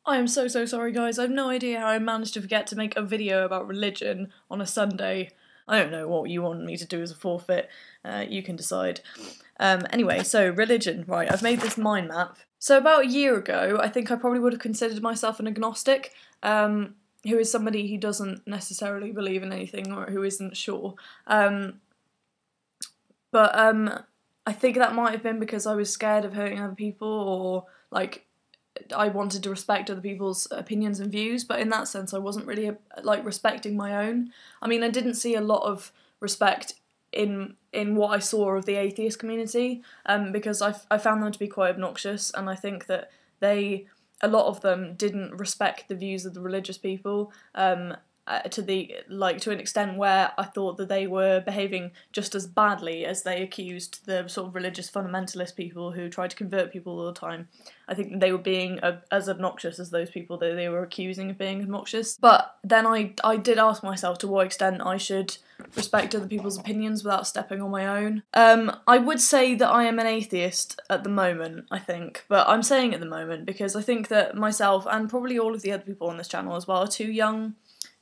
I am so sorry guys, I have no idea how I managed to forget to make a video about religion on a Sunday. I don't know what you want me to do as a forfeit, you can decide. Anyway, so religion, right, I've made this mind map. So about a year ago, I think I probably would have considered myself an agnostic, who is somebody who doesn't necessarily believe in anything or who isn't sure. I think that might have been because I was scared of hurting other people, or like I wanted to respect other people's opinions and views, but in that sense I wasn't really like respecting my own. I mean, I didn't see a lot of respect in what I saw of the atheist community, because I found them to be quite obnoxious, and I think that a lot of them didn't respect the views of the religious people, to an extent where I thought that they were behaving just as badly as they accused the sort of religious fundamentalist people who tried to convert people all the time. I think that they were being as obnoxious as those people that they were accusing of being obnoxious. But then I did ask myself to what extent I should respect other people's opinions without stepping on my own. I would say that I am an atheist at the moment, I think, but I'm saying at the moment because I think that myself and probably all of the other people on this channel as well are too young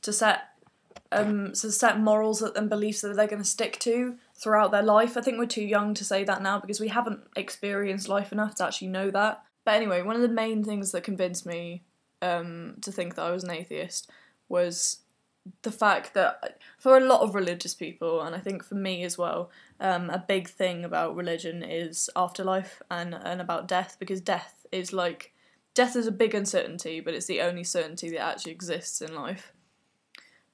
to set morals and beliefs that they're going to stick to throughout their life. I think we're too young to say that now because we haven't experienced life enough to actually know that. But anyway, one of the main things that convinced me to think that I was an atheist was the fact that for a lot of religious people, and I think for me as well, a big thing about religion is afterlife and about death, because death is a big uncertainty, but it's the only certainty that actually exists in life.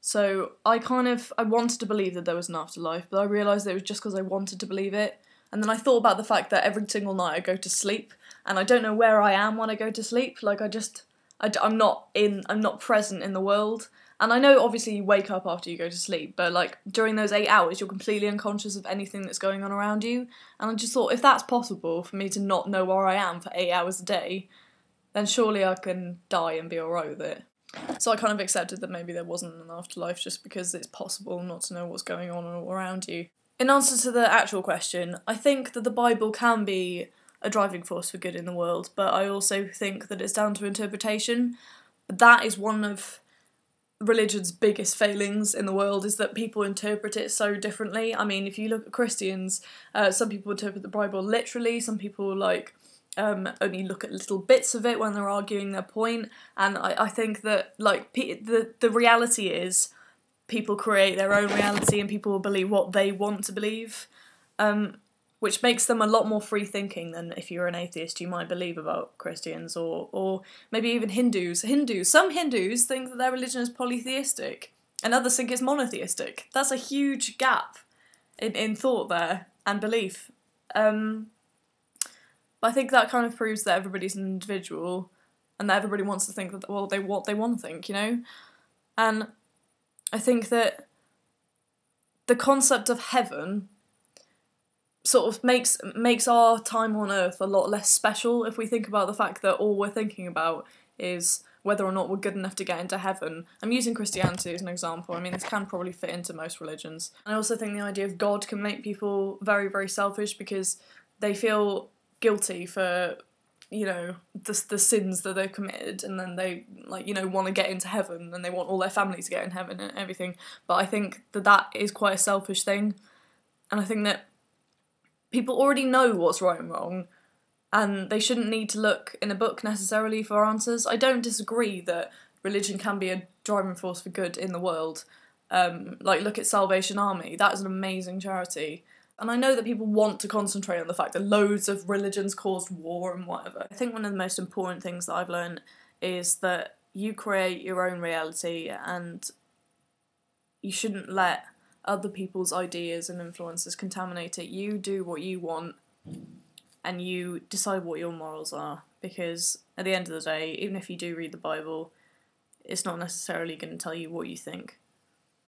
So I wanted to believe that there was an afterlife, but I realised that it was just because I wanted to believe it. And then I thought about the fact that every single night I go to sleep, and I don't know where I am when I go to sleep. Like I'm not present in the world. And I know obviously you wake up after you go to sleep, but like during those 8 hours you're completely unconscious of anything that's going on around you. And I just thought, if that's possible for me to not know where I am for 8 hours a day, then surely I can die and be alright with it. So I kind of accepted that maybe there wasn't an afterlife just because it's possible not to know what's going on all around you. In answer to the actual question, I think that the Bible can be a driving force for good in the world, but I also think that it's down to interpretation. That is one of religion's biggest failings in the world, is that people interpret it so differently. I mean, if you look at Christians, some people interpret the Bible literally, some people only look at little bits of it when they're arguing their point, and I think that the reality is people create their own reality and people will believe what they want to believe, which makes them a lot more free thinking than if you're an atheist you might believe about Christians or maybe even Hindus. Some Hindus think that their religion is polytheistic and others think it's monotheistic. That's a huge gap in thought there and belief. But I think that kind of proves that everybody's an individual and that everybody wants to think that, well, what they want to think, you know? And I think that the concept of heaven sort of makes our time on Earth a lot less special if we think about the fact that all we're thinking about is whether or not we're good enough to get into heaven. I'm using Christianity as an example. I mean, this can probably fit into most religions. I also think the idea of God can make people very, very selfish because they feel guilty for, you know, the sins that they've committed, and then they want to get into heaven and they want all their family to get in heaven and everything. But I think that is quite a selfish thing, and I think that people already know what's right and wrong, and they shouldn't need to look in a book necessarily for answers. I don't disagree that religion can be a driving force for good in the world. Look at Salvation Army. That is an amazing charity. And I know that people want to concentrate on the fact that loads of religions caused war and whatever. I think one of the most important things that I've learned is that you create your own reality and you shouldn't let other people's ideas and influences contaminate it. You do what you want and you decide what your morals are, because at the end of the day, even if you do read the Bible, it's not necessarily going to tell you what you think.